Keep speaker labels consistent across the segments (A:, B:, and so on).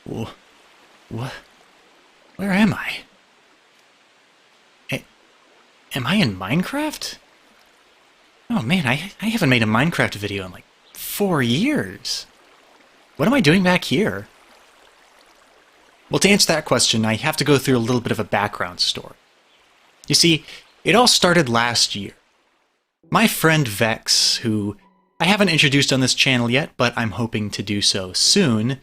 A: Wh- What? Where am I? A- Am I in Minecraft? Oh man, I haven't made a Minecraft video in like 4 years. What am I doing back here? Well, to answer that question, I have to go through a little bit of a background story. You see, it all started last year. My friend Vex, who I haven't introduced on this channel yet, but I'm hoping to do so soon,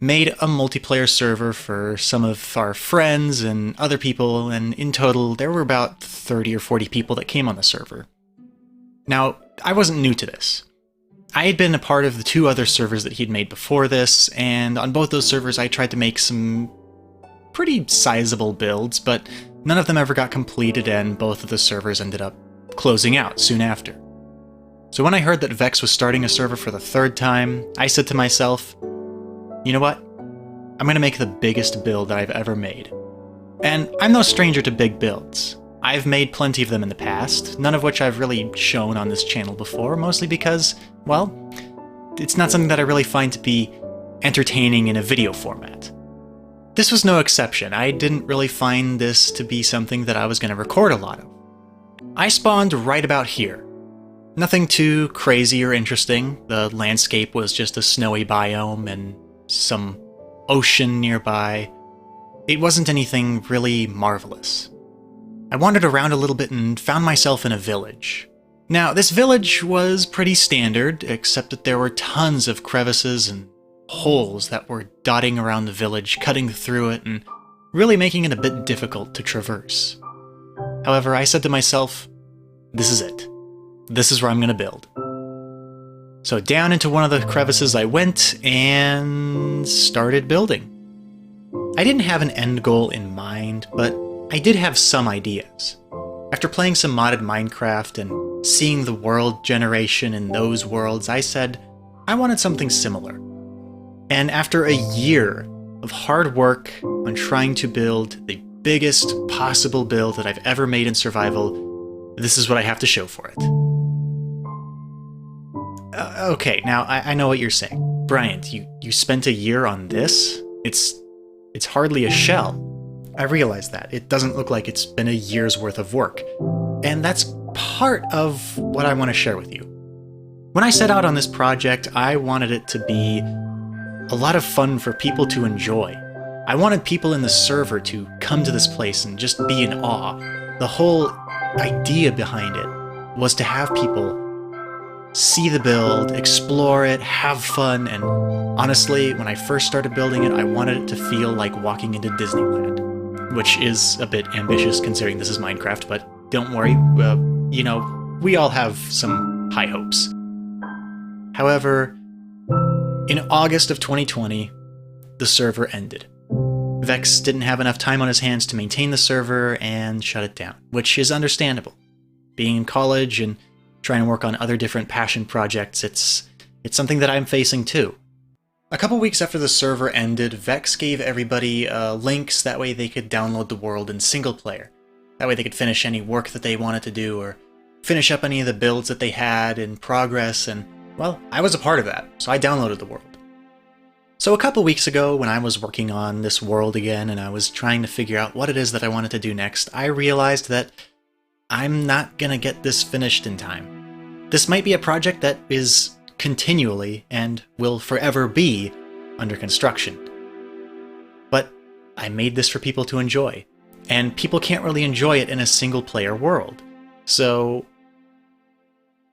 A: made a multiplayer server for some of our friends and other people, and in total, there were about 30 or 40 people that came on the server. Now, I wasn't new to this. I had been a part of the 2 other servers that he'd made before this, and on both those servers I tried to make some pretty sizable builds, but none of them ever got completed, and both of the servers ended up closing out soon after. So when I heard that Vex was starting a server for the 3rd time, I said to myself, you know what? I'm going to make the biggest build that I've ever made. And I'm no stranger to big builds. I've made plenty of them in the past, none of which I've really shown on this channel before, mostly because, well, it's not something that I really find to be entertaining in a video format. This was no exception. I didn't really find this to be something that I was going to record a lot of. I spawned right about here. Nothing too crazy or interesting. The landscape was just a snowy biome and some ocean nearby. It wasn't anything really marvelous. I wandered around a little bit and found myself in a village. Now, this village was pretty standard, except that there were tons of crevices and holes that were dotting around the village, cutting through it, and really making it a bit difficult to traverse. However, I said to myself, this is it. This is where I'm going to build. So down into one of the crevices I went and started building. I didn't have an end goal in mind, but I did have some ideas. After playing some modded Minecraft and seeing the world generation in those worlds, I said I wanted something similar. And after a year of hard work on trying to build the biggest possible build that I've ever made in survival, this is what I have to show for it. Okay, now I know what you're saying. Bryant, you spent a year on this? It's hardly a shell. I realize that. It doesn't look like it's been a year's worth of work. And that's part of what I want to share with you. When I set out on this project, I wanted it to be a lot of fun for people to enjoy. I wanted people in the server to come to this place and just be in awe. The whole idea behind it was to have people see the build, explore it, have fun, and honestly, when I first started building it, I wanted it to feel like walking into Disneyland. Which is a bit ambitious considering this is Minecraft, but don't worry, you know, we all have some high hopes. However, in August of 2020, the server ended. Vex didn't have enough time on his hands to maintain the server and shut it down, which is understandable. Being in college and trying to work on other different passion projects, it's something that I'm facing too. A couple weeks after the server ended, Vex gave everybody links, that way they could download the world in single player. That way they could finish any work that they wanted to do, or finish up any of the builds that they had in progress, and, well, I was a part of that, so I downloaded the world. So a couple weeks ago, when I was working on this world again, and I was trying to figure out what it is that I wanted to do next, I realized that I'm not gonna get this finished in time. This might be a project that is continually and will forever be under construction. But I made this for people to enjoy, and people can't really enjoy it in a single-player world. So,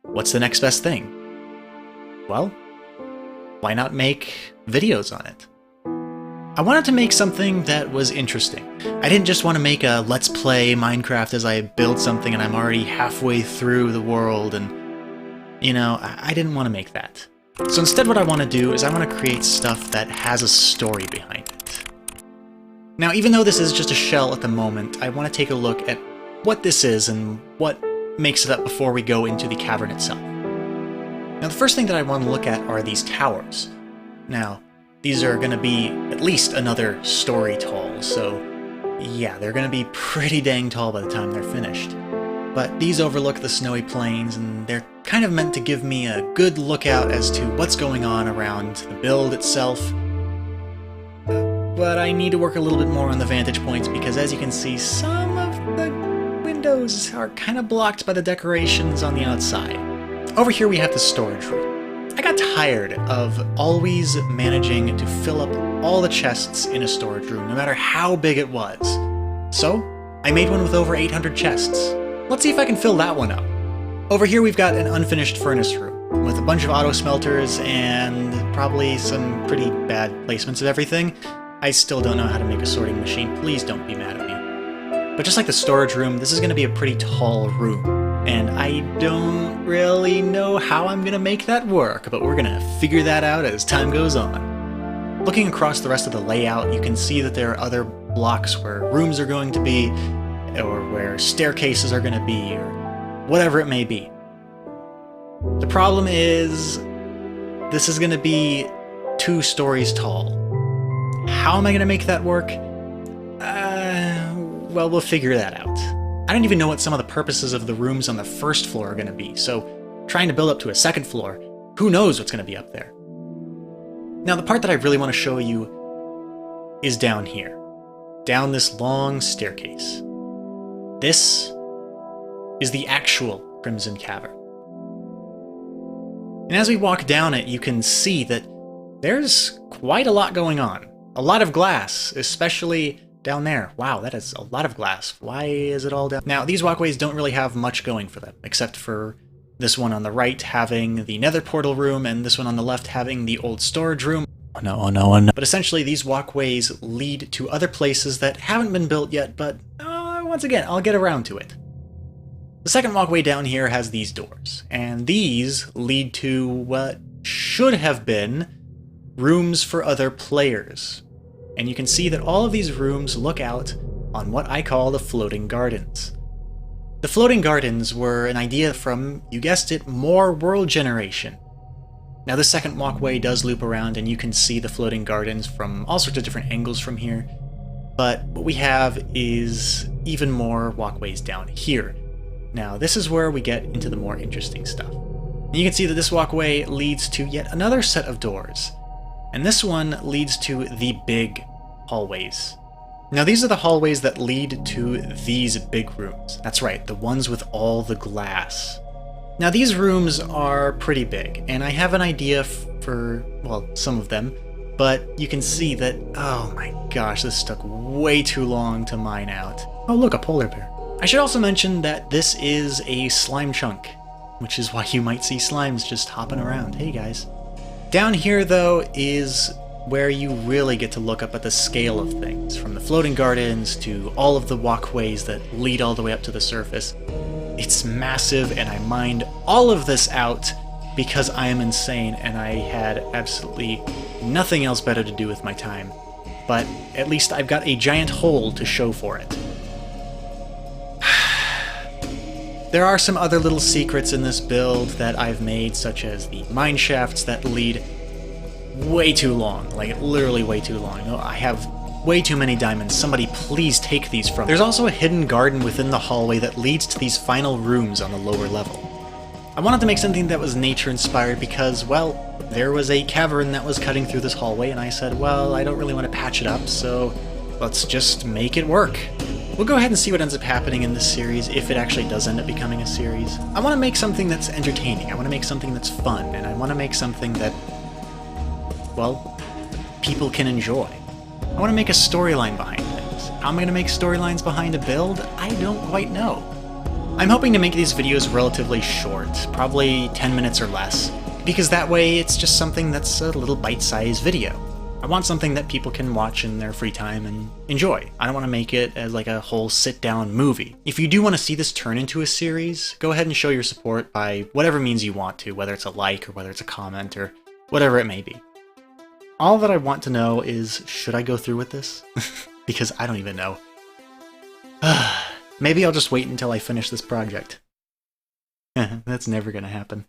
A: what's the next best thing? Well, why not make videos on it? I wanted to make something that was interesting. I didn't just want to make a let's play Minecraft as I build something and I'm already halfway through the world and you know, I didn't want to make that. So instead what I want to do is I want to create stuff that has a story behind it. Now, even though this is just a shell at the moment, I want to take a look at what this is and what makes it up before we go into the cavern itself. Now, the first thing that I want to look at are these towers. Now, these are going to be at least another story tall, so yeah, they're going to be pretty dang tall by the time they're finished. But these overlook the snowy plains, and they're kind of meant to give me a good lookout as to what's going on around the build itself. but I need to work a little bit more on the vantage points because, as you can see, some of the windows are kind of blocked by the decorations on the outside. Over here we have the storage room. I got tired of always managing to fill up all the chests in a storage room, no matter how big it was. So, I made one with over 800 chests. Let's see if I can fill that one up. Over here we've got an unfinished furnace room, with a bunch of auto smelters and probably some pretty bad placements of everything. I still don't know how to make a sorting machine, please don't be mad at me. But just like the storage room, this is going to be a pretty tall room, and I don't really know how I'm going to make that work, but we're going to figure that out as time goes on. Looking across the rest of the layout, you can see that there are other blocks where rooms are going to be, or where staircases are going to be, or whatever it may be. The problem is, this is going to be 2 stories tall. How am I going to make that work? Well, we'll figure that out. I don't even know what some of the purposes of the rooms on the first floor are going to be, so trying to build up to a second floor, who knows what's going to be up there. Now, the part that I really want to show you is down here, down this long staircase. This is the actual Crimson Cavern. And as we walk down it, you can see that there's quite a lot going on. A lot of glass, especially down there. Wow, that is a lot of glass. Why is it all down? Now, these walkways don't really have much going for them, except for this one on the right having the nether portal room, and this one on the left having the old storage room. Oh no, oh no, oh no. But essentially, these walkways lead to other places that haven't been built yet, but once again, I'll get around to it. The second walkway down here has these doors, and these lead to what should have been rooms for other players. And you can see that all of these rooms look out on what I call the floating gardens. The floating gardens were an idea from, you guessed it, more world generation. Now the second walkway does loop around and you can see the floating gardens from all sorts of different angles from here. But what we have is even more walkways down here. Now this is where we get into the more interesting stuff. And you can see that this walkway leads to yet another set of doors. And this one leads to the big hallways. Now these are the hallways that lead to these big rooms. That's right, the ones with all the glass. Now these rooms are pretty big, and I have an idea for, well, some of them, but you can see that, oh my gosh, this took way too long to mine out. Oh look, a polar bear. I should also mention that this is a slime chunk, which is why you might see slimes just hopping around. Hey guys. Down here, though, is where you really get to look up at the scale of things, from the floating gardens to all of the walkways that lead all the way up to the surface. It's massive, and I mined all of this out because I am insane, and I had absolutely nothing else better to do with my time. But at least I've got a giant hole to show for it. There are some other little secrets in this build that I've made, such as the mine shafts that lead way too long, like literally way too long. I have way too many diamonds, somebody please take these from me. There's also a hidden garden within the hallway that leads to these final rooms on the lower level. I wanted to make something that was nature inspired because, well, there was a cavern that was cutting through this hallway, and I said, well, I don't really want to patch it up, so let's just make it work. We'll go ahead and see what ends up happening in this series, if it actually does end up becoming a series. I want to make something that's entertaining, I want to make something that's fun, and I want to make something that, well, people can enjoy. I want to make a storyline behind things. How am I going to make storylines behind a build? I don't quite know. I'm hoping to make these videos relatively short, probably 10 minutes or less, because that way it's just something that's a little bite-sized video. I want something that people can watch in their free time and enjoy. I don't want to make it as like a whole sit-down movie. If you do want to see this turn into a series, go ahead and show your support by whatever means you want to, whether it's a like or whether it's a comment or whatever it may be. All that I want to know is, should I go through with this? Because I don't even know. Maybe I'll just wait until I finish this project. That's never gonna happen.